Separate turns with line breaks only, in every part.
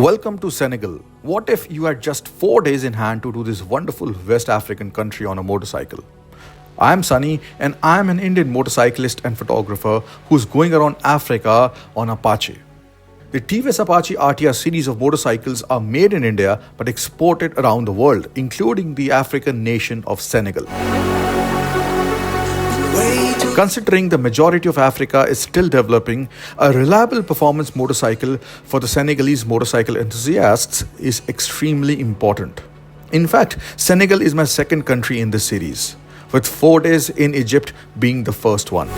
Welcome to Senegal. What if you had just 4 days in hand to do this wonderful West African country on a motorcycle? I'm Sunny and I'm an Indian motorcyclist and photographer who's going around Africa on Apache. The TVS Apache RTR series of motorcycles are made in India but exported around the world, including the African nation of Senegal. Considering the majority of Africa is still developing, a reliable performance motorcycle for the Senegalese motorcycle enthusiasts is extremely important. In fact, Senegal is my second country in this series, with 4 days in Egypt being the first one.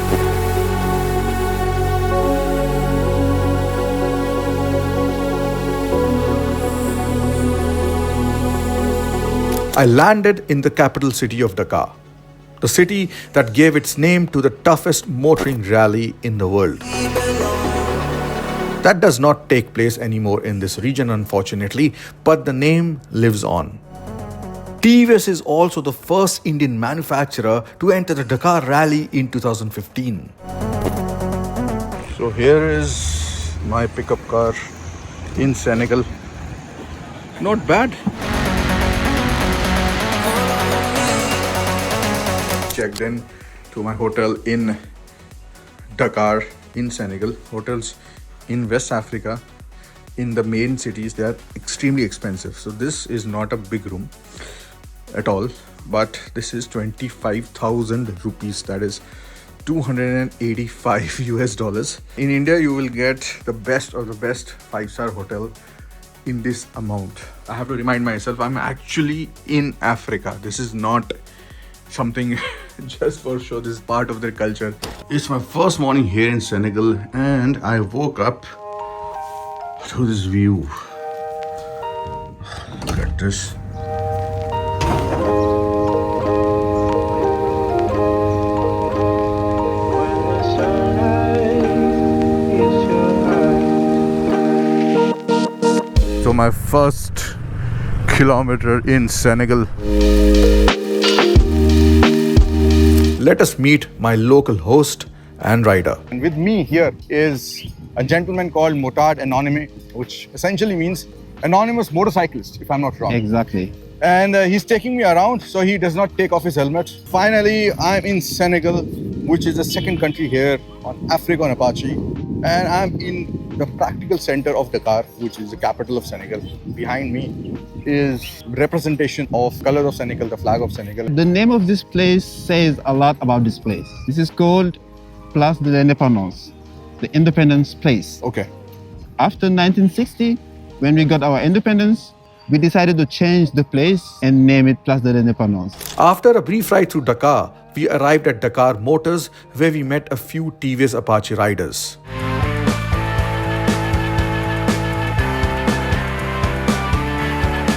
I landed in the capital city of Dakar, the city that gave its name to the toughest motoring rally in the world. That does not take place anymore in this region, unfortunately, but the name lives on. TVS is also the first Indian manufacturer to enter the Dakar rally in 2015. So here is my pickup car in Senegal. Not bad. Checked in to my hotel in Dakar in Senegal. Hotels in West Africa, in the main cities, they are extremely expensive. So this is not a big room at all, but this is 25,000 rupees, that is 285 US dollars. In India, you will get the best of the best 5-star hotel in this amount. I have to remind myself, I'm actually in Africa. This is not something just for show. This is part of their culture. It's my first morning here in Senegal and I woke up to this view. Look at this. So my first kilometer in Senegal. Let us meet my local host and rider.
And with me here is a gentleman called Motard Anonyme, which essentially means anonymous motorcyclist, if I'm not wrong.
Exactly.
And he's taking me around so he does not take off his helmet. Finally, I'm in Senegal, which is the second country here on Africa on Apache. And I'm in the practical center of Dakar, which is the capital of Senegal. Behind me is representation of color of Senegal, the flag of Senegal.
The name of this place says a lot about this place. This is called Place de l'Indépendance, the Independence Place.
Okay.
After 1960, when we got our independence, we decided to change the place and name it Place de l'Indépendance.
After a brief ride through Dakar, we arrived at Dakar Motors, where we met a few TVS Apache riders.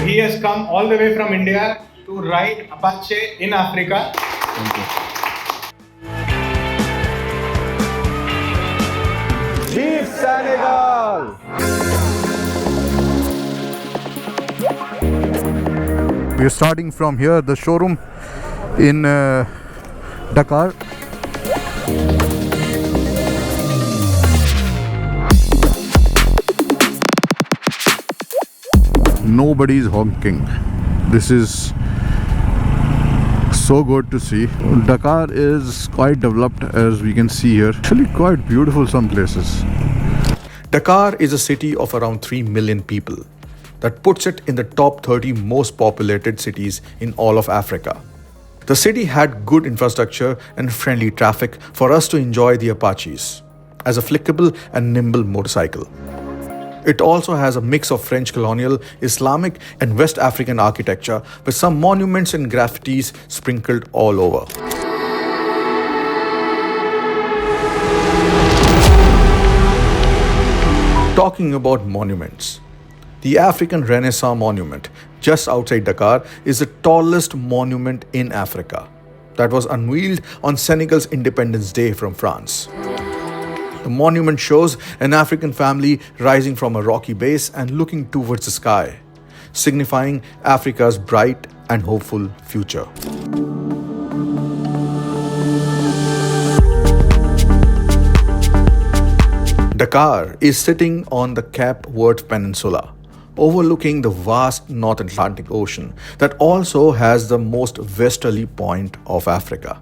He has come all the way from India to ride Apache in Africa.
Thank you.
Vive Senegal!
We are starting from here, the showroom in Dakar. Nobody is honking. This is so good to see. Dakar is quite developed, as we can see here. Actually quite beautiful some places. Dakar is a city of around 3 million people. That puts it in the top 30 most populated cities in all of Africa. The city had good infrastructure and friendly traffic for us to enjoy the Apaches as a flickable and nimble motorcycle. It also has a mix of French colonial, Islamic and West African architecture with some monuments and graffitis sprinkled all over. Talking about monuments, the African Renaissance Monument just outside Dakar is the tallest monument in Africa that was unveiled on Senegal's Independence Day from France. The monument shows an African family rising from a rocky base and looking towards the sky, signifying Africa's bright and hopeful future. Dakar is sitting on the Cape Verde Peninsula, overlooking the vast North Atlantic Ocean that also has the most westerly point of Africa.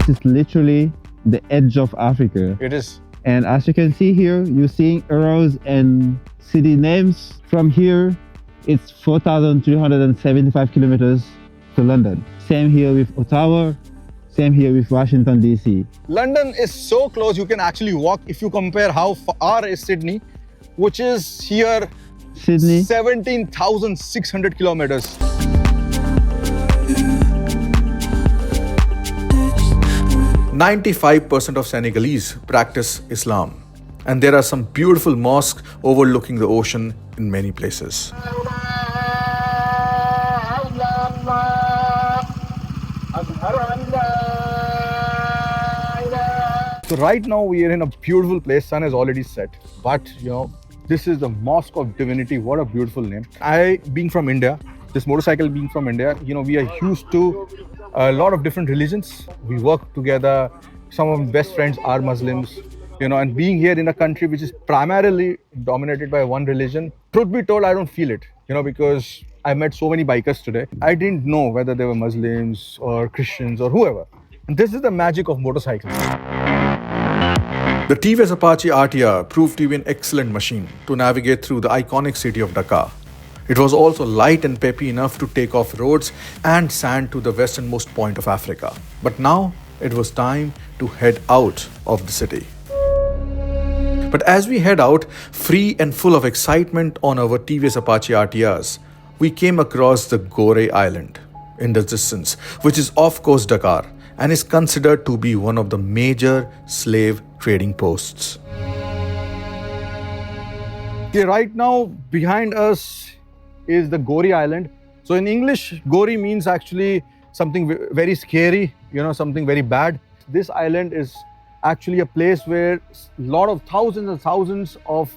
It's literally the edge of Africa.
It is.
And as you can see here, you're seeing arrows and city names. From here, it's 4,375 kilometers to London. Same here with Ottawa, same here with Washington, D.C.
London is so close, you can actually walk. If you compare how far is Sydney, which is here,
Sydney,
17,600 kilometers.
95% of Senegalese practice Islam, and there are some beautiful mosques overlooking the ocean in many places.
So right now we are in a beautiful place. Sun has already set, but this is the Mosque of Divinity. What a beautiful name. I, being from India, this motorcycle being from India, we are used to a lot of different religions. We work together. Some of my best friends are Muslims, and being here in a country which is primarily dominated by one religion, truth be told, I don't feel it, because I met so many bikers today. I didn't know whether they were Muslims or Christians or whoever. And this is the magic of motorcycles.
The TVS Apache RTR proved to be an excellent machine to navigate through the iconic city of Dakar. It was also light and peppy enough to take off roads and sand to the westernmost point of Africa. But now it was time to head out of the city. But as we head out, free and full of excitement on our TVS Apache RTRs, we came across the Gorée island in the distance, which is off coast Dakar and is considered to be one of the major slave trading posts.
Okay, right now behind us is the Gorée island. So in English, Gorée means actually something very scary, something very bad. This island is actually a place where a lot of thousands and thousands of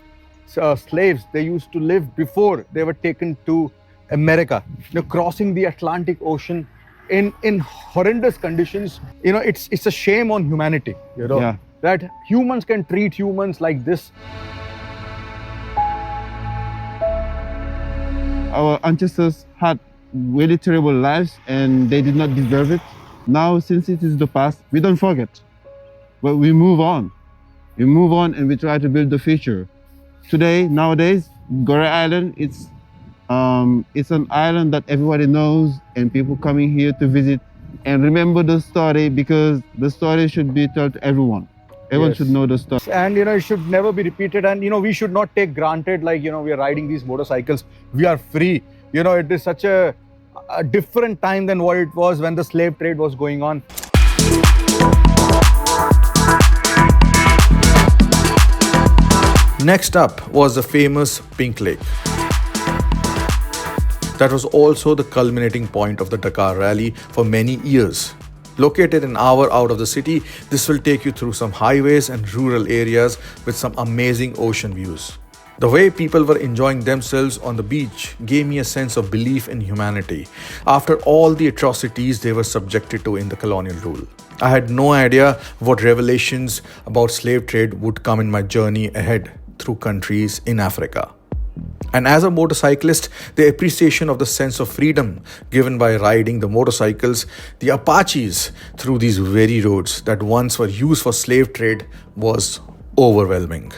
slaves, they used to live before they were taken to America, crossing the Atlantic Ocean in horrendous conditions. It's a shame on humanity, that humans can treat humans like this.
Our ancestors had really terrible lives and they did not deserve it. Now, since it is the past, we don't forget, but we move on. We move on and we try to build the future. Nowadays, Gorée Island, it's an island that everybody knows and people coming here to visit and remember the story, because the story should be told to everyone. Everyone should know the story.
And it should never be repeated. And we should not take granted, like we are riding these motorcycles, we are free. It is such a different time than what it was when the slave trade was going on.
Next up was the famous Pink Lake. That was also the culminating point of the Dakar Rally for many years. Located an hour out of the city, this will take you through some highways and rural areas with some amazing ocean views. The way people were enjoying themselves on the beach gave me a sense of belief in humanity after all the atrocities they were subjected to in the colonial rule. I had no idea what revelations about slave trade would come in my journey ahead through countries in Africa. And as a motorcyclist, the appreciation of the sense of freedom given by riding the motorcycles, the Apaches, through these very roads that once were used for slave trade was overwhelming.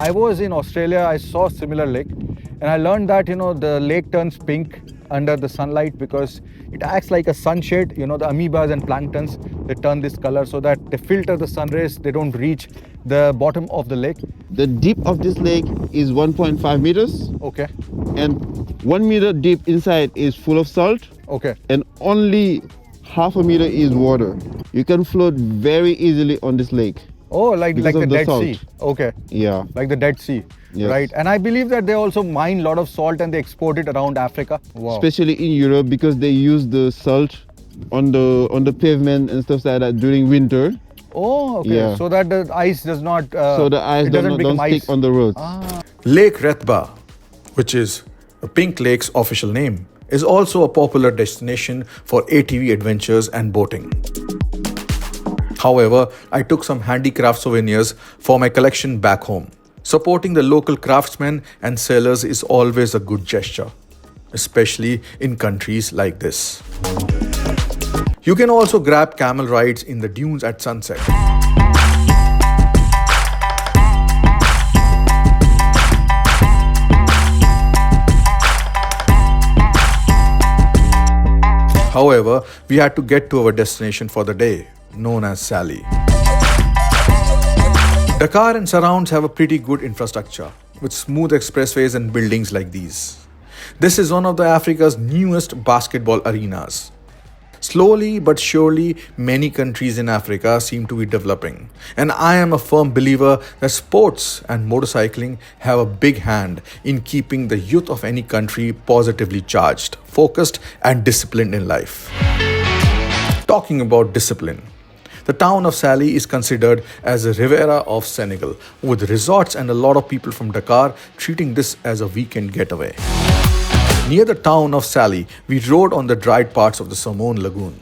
I was in Australia, I saw a similar lake, and I learned that, the lake turns pink under the sunlight because it acts like a sunshade. The amoebas and planktons, they turn this color so that they filter the sun rays, they don't reach the bottom of the lake.
The deep of this lake is 1.5 meters.
Okay.
And 1 meter deep inside is full of salt.
Okay.
And only half a meter is water. You can float very easily on this lake.
Oh, like the Dead
salt.
Sea. Okay.
Yeah.
Like the Dead Sea.
Yes.
Right. And I believe that they also mine a lot of salt and they export it around Africa. Wow.
Especially in Europe, because they use the salt on the pavement and stuff like that during winter.
Oh, okay.
Yeah.
So that the ice does not...
so the ice don't stick on the roads.
Lake Retba, which is the Pink Lake's official name, is also a popular destination for ATV adventures and boating. However, I took some handicraft souvenirs for my collection back home. Supporting the local craftsmen and sellers is always a good gesture, especially in countries like this. You can also grab camel rides in the dunes at sunset. However, we had to get to our destination for the day, known as Saly. Dakar and surrounds have a pretty good infrastructure, with smooth expressways and buildings like these. This is one of the Africa's newest basketball arenas. Slowly but surely, many countries in Africa seem to be developing, and I am a firm believer that sports and motorcycling have a big hand in keeping the youth of any country positively charged, focused, and disciplined in life. Talking about discipline, the town of Saly is considered as a Riviera of Senegal, with resorts and a lot of people from Dakar treating this as a weekend getaway. Near the town of Saly, we rode on the dried parts of the Samone Lagoon.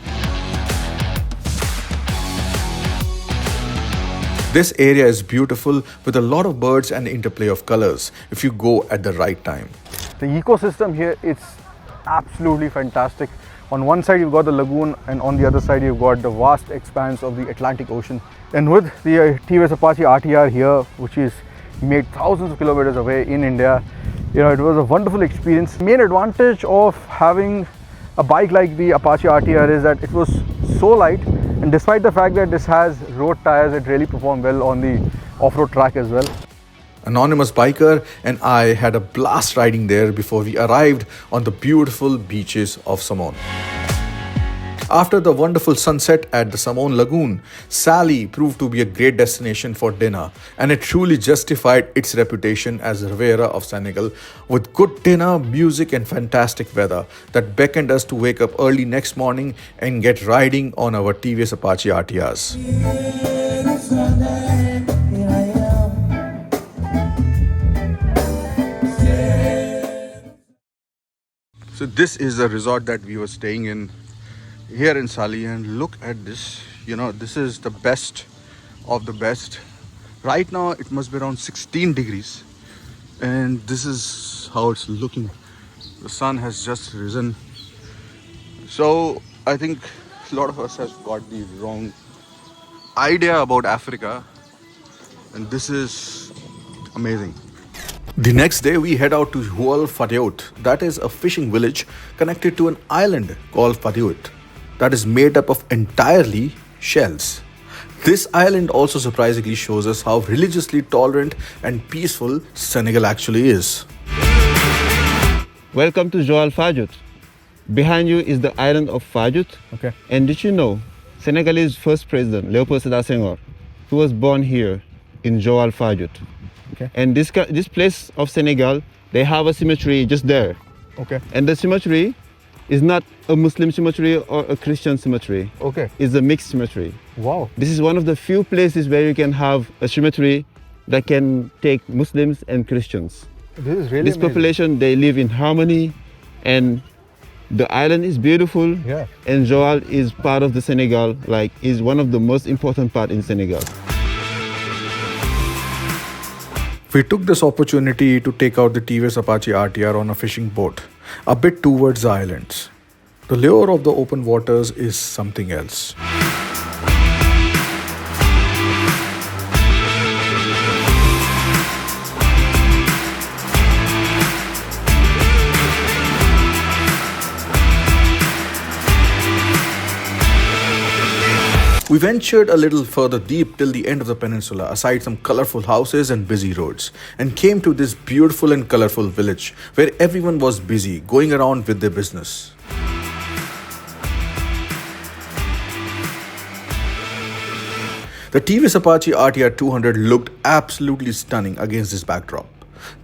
This area is beautiful with a lot of birds and interplay of colors if you go at the right time.
The ecosystem here is absolutely fantastic. On one side you've got the lagoon, and on the other side you've got the vast expanse of the Atlantic Ocean. And with the TVS Apache RTR here, which is made thousands of kilometers away in India, it was a wonderful experience. The main advantage of having a bike like the Apache RTR is that it was so light, and despite the fact that this has road tires, it really performed well on the off-road track as well.
Anonymous biker and I had a blast riding there before we arrived on the beautiful beaches of Samone. After the wonderful sunset at the Samone Lagoon, Saly proved to be a great destination for dinner, and it truly justified its reputation as the Riviera of Senegal, with good dinner, music, and fantastic weather that beckoned us to wake up early next morning and get riding on our TVS Apache RTRs. So this is the resort that we were staying in here in Saly, and look at this. This is the best of the best. Right now it must be around 16 degrees, and this is how it's looking. The sun has just risen. So I think a lot of us have got the wrong idea about Africa, and this is amazing. The next day we head out to Joal-Fadiouth, that is a fishing village connected to an island called Fadiouth that is made up of entirely shells. This island also surprisingly shows us how religiously tolerant and peaceful Senegal actually is.
Welcome to Joal-Fadiouth. Behind you is the island of Fadiouth.
Okay.
And did you know Senegalese first president, Léopold Sédar Senghor, who was born here in Joal-Fadiouth.
Okay.
And this place of Senegal, they have a cemetery just there.
Okay.
And the cemetery is not a Muslim cemetery or a Christian cemetery.
Okay.
It's a mixed cemetery.
Wow.
This is one of the few places where you can have a cemetery that can take Muslims and Christians.
This is really
This
amazing.
population, they live in harmony, and the island is beautiful.
Yeah.
And Joal is part of the Senegal, is one of the most important part in Senegal.
We took this opportunity to take out the TVS Apache RTR on a fishing boat, a bit towards the islands. The lure of the open waters is something else. We ventured a little further deep till the end of the peninsula, aside some colorful houses and busy roads, and came to this beautiful and colorful village where everyone was busy going around with their business. The TVS Apache RTR 200 looked absolutely stunning against this backdrop.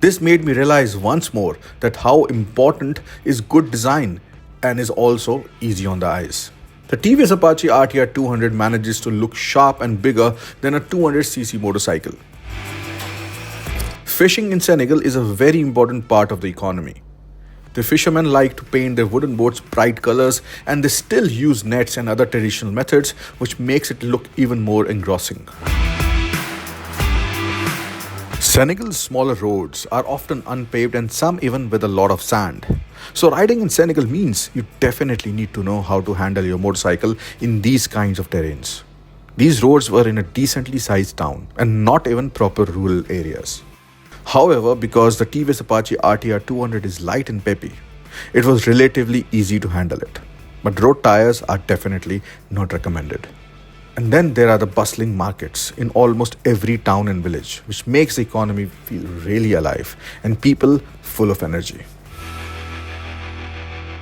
This made me realize once more that how important is good design and is also easy on the eyes. The TVS Apache RTR 200 manages to look sharp and bigger than a 200cc motorcycle. Fishing in Senegal is a very important part of the economy. The fishermen like to paint their wooden boats bright colors, and they still use nets and other traditional methods, which makes it look even more engrossing. Senegal's smaller roads are often unpaved and some even with a lot of sand. So riding in Senegal means you definitely need to know how to handle your motorcycle in these kinds of terrains. These roads were in a decently sized town and not even proper rural areas. However, because the TVS Apache RTR 200 is light and peppy, it was relatively easy to handle it. But road tires are definitely not recommended. And then there are the bustling markets in almost every town and village, which makes the economy feel really alive and people full of energy.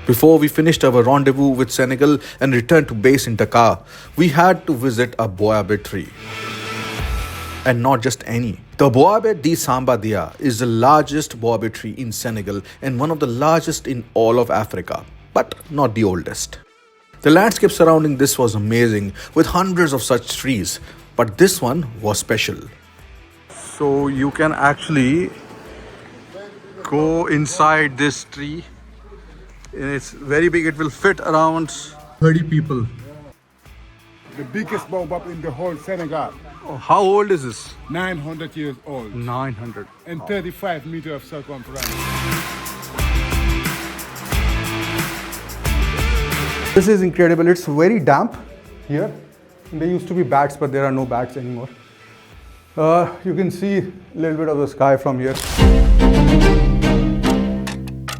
Before we finished our rendezvous with Senegal and returned to base in Dakar, we had to visit a baobab tree. And not just any. The baobab di Sambadia is the largest baobab tree in Senegal and one of the largest in all of Africa, but not the oldest. The landscape surrounding this was amazing with hundreds of such trees, but this one was special. So you can actually go inside this tree. It's very big, it will fit around 30 people.
The biggest baobab in the whole Senegal.
Oh, how old is this?
900 years old
900.
and 35 meters of circumference.
This is incredible. It's very damp here. There used to be bats, but there are no bats anymore. You can see a little bit of the sky from here.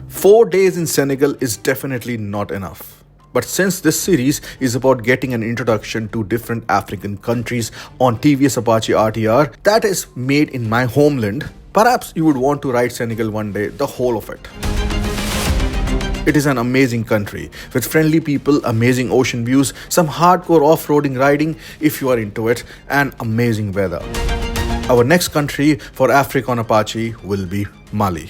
4 days in Senegal is definitely not enough. But since this series is about getting an introduction to different African countries on TVS Apache RTR that is made in my homeland, perhaps you would want to ride Senegal one day, the whole of it. It is an amazing country with friendly people, amazing ocean views, some hardcore off-roading riding if you are into it, and amazing weather. Our next country for Africa on Apache will be Mali.